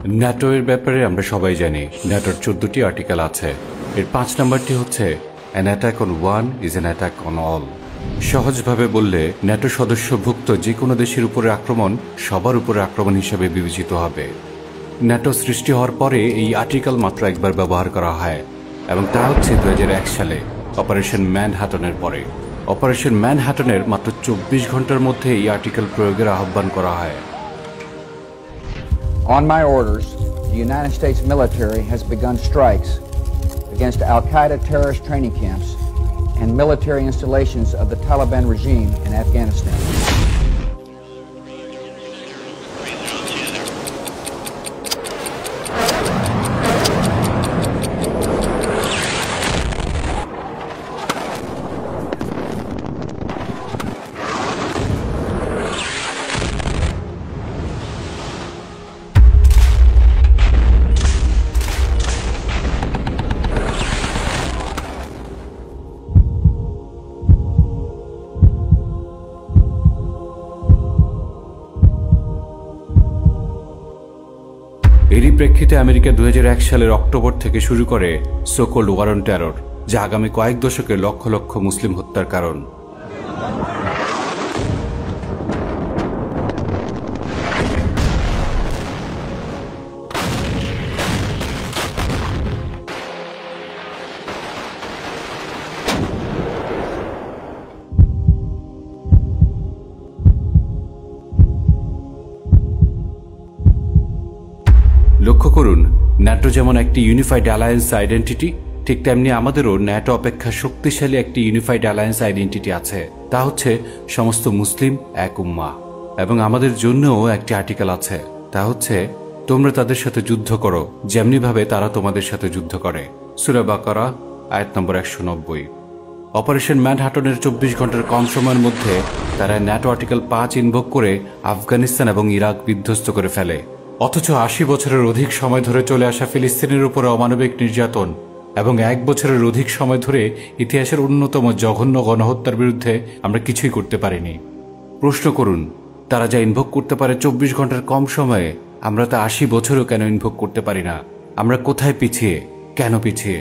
NATO এর ব্যাপারে আমরা সবাই জানি ন্যাটোর 14টি আর্টিকেল আছে। এর 5 নম্বরটি হচ্ছে an attack on one is an attack on all. সহজভাবে বললে ন্যাটো সদস্যভুক্ত যে কোনো দেশের উপরে আক্রমণ সবার উপরে আক্রমণ হিসেবে বিবেচিত হবে। ন্যাটো সৃষ্টি হওয়ার পরে এই আর্টিকেল মাত্র একবার ব্যবহার করা হয় এবং তা হচ্ছে 2001 সালে অপারেশন ম্যানহাটনের পরে। অপারেশন ম্যানহাটনের মাত্র 24 ঘন্টার মধ্যে এই আর্টিকেল প্রয়োগের আহ্বান করা হয়। On my orders, the United States military has begun strikes against al-Qaeda terrorist training camps and military installations of the Taliban regime in Afghanistan. এরই প্রেক্ষিতে আমেরিকা 2001 সালের অক্টোবর থেকে শুরু করে সো-কল্ড ওয়ার অন টেরর, যা আগামী কয়েক দশকে লক্ষ লক্ষ মুসলিম হত্যার কারণ। লক্ষ্য করুন, ন্যাটো যেমন একটি ইউনিফাইড অ্যালায়েন্স আইডেন্টিটি, ঠিক তেমনি আমাদেরও ন্যাটো অপেক্ষা শক্তিশালী একটি ইউনিফাইড অ্যালায়েন্স আইডেন্টিটি আছে, তা হচ্ছে সমস্ত মুসলিম এক উম্মাহ। এবং আমাদের জন্যও একটি আর্টিকেল আছে, তা হচ্ছে তোমরা তাদের সাথে যুদ্ধ করো যেমনিভাবে তারা তোমাদের সাথে যুদ্ধ করে। সূরা বাকারা আয়াত নম্বর 190। অপারেশন ম্যানহাটনের 24 ঘন্টার কম সময়ের মধ্যে তারা ন্যাটো আর্টিকেল 5 ইনভোক করে আফগানিস্তান এবং ইরাক বিধ্বস্ত করে ফেলে। অথচ 80 বছরের অধিক সময় ধরে চলে আসা ফিলিস্তিনের উপরে অমানবিক নির্যাতন এবং 1 বছরের অধিক সময় ধরে ইতিহাসের অন্যতম জঘন্য গণহত্যার বিরুদ্ধে আমরা কিছুই করতে পারিনি। প্রশ্ন করুন, তারা যা ইনভোক করতে পারে 24 ঘন্টার কম সময়ে, আমরা তা 80 বছরও কেন ইনভোক করতে পারি না? আমরা কোথায় পিছিয়ে, কেন পিছিয়ে?